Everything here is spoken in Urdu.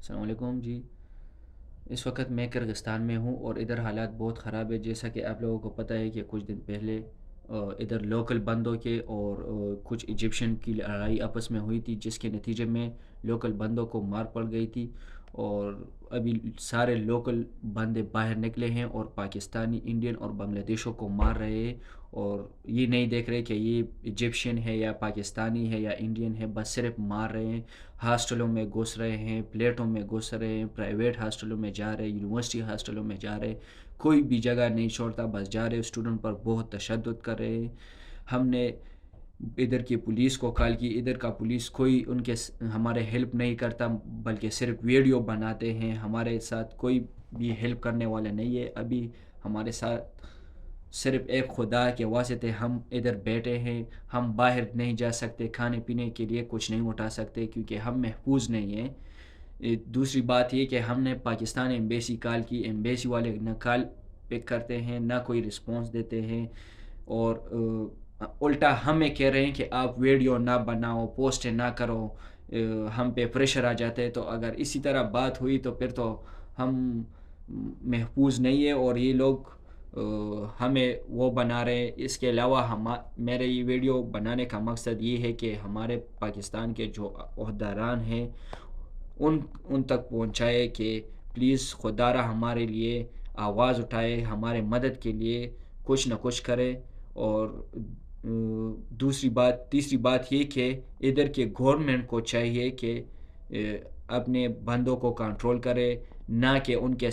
السلام علیکم جی۔ اس وقت میں کرغستان میں ہوں اور ادھر حالات بہت خراب ہے، جیسا کہ آپ لوگوں کو پتہ ہے کہ کچھ دن پہلے ادھر لوکل بندوں کے اور کچھ ایجپشن کی لڑائی آپس میں ہوئی تھی، جس کے نتیجے میں لوکل بندوں کو مار پڑ گئی تھی، اور ابھی سارے لوکل بندے باہر نکلے ہیں اور پاکستانی، انڈین اور بنگلہ دیشوں کو مار رہے ہیں، اور یہ نہیں دیکھ رہے کہ یہ ایجپشین ہے یا پاکستانی ہے یا انڈین ہے، بس صرف مار رہے ہیں۔ ہاسٹلوں میں گھس رہے ہیں، فلیٹوں میں گھس رہے ہیں، پرائیویٹ ہاسٹلوں میں جا رہے ہیں، یونیورسٹی ہاسٹلوں میں جا رہے ہیں، کوئی بھی جگہ نہیں چھوڑتا، بس جا رہے اسٹوڈنٹ پر بہت تشدد کر رہے ہیں۔ ہم نے ادھر کی پولیس کو کال کی، ادھر کا پولیس کوئی ان کے ہمارے ہیلپ نہیں کرتا، بلکہ صرف ویڈیو بناتے ہیں، ہمارے ساتھ کوئی بھی ہیلپ کرنے والا نہیں ہے۔ ابھی ہمارے ساتھ صرف ایک خدا کے واسطے ہم ادھر بیٹھے ہیں، ہم باہر نہیں جا سکتے، کھانے پینے کے لیے کچھ نہیں اٹھا سکتے کیونکہ ہم محفوظ نہیں ہیں۔ دوسری بات یہ کہ ہم نے پاکستان ایمبیسی کال کی، ایمبیسی والے نہ کال پک کرتے ہیں نہ کوئی رسپانس دیتے ہیں، اور الٹا ہمیں کہہ رہے ہیں کہ آپ ویڈیو نہ بناؤ، پوسٹ نہ کرو، ہم پہ پریشر آ جاتے ہیں۔ تو اگر اسی طرح بات ہوئی تو پھر تو ہم محفوظ نہیں ہیں، اور یہ لوگ ہمیں وہ بنا رہے ہیں۔ اس کے علاوہ میرے یہ ویڈیو بنانے کا مقصد یہ ہے کہ ہمارے پاکستان کے جو عہدیداران ہیں ان تک پہنچائے کہ پلیز خدا را ہمارے لیے آواز اٹھائے، ہمارے مدد کے لیے کچھ نہ کچھ کرے۔ اور تیسری بات یہ کہ ادھر کے گورنمنٹ کو چاہیے کہ اپنے بندوں کو کنٹرول کرے، نہ کہ ان کے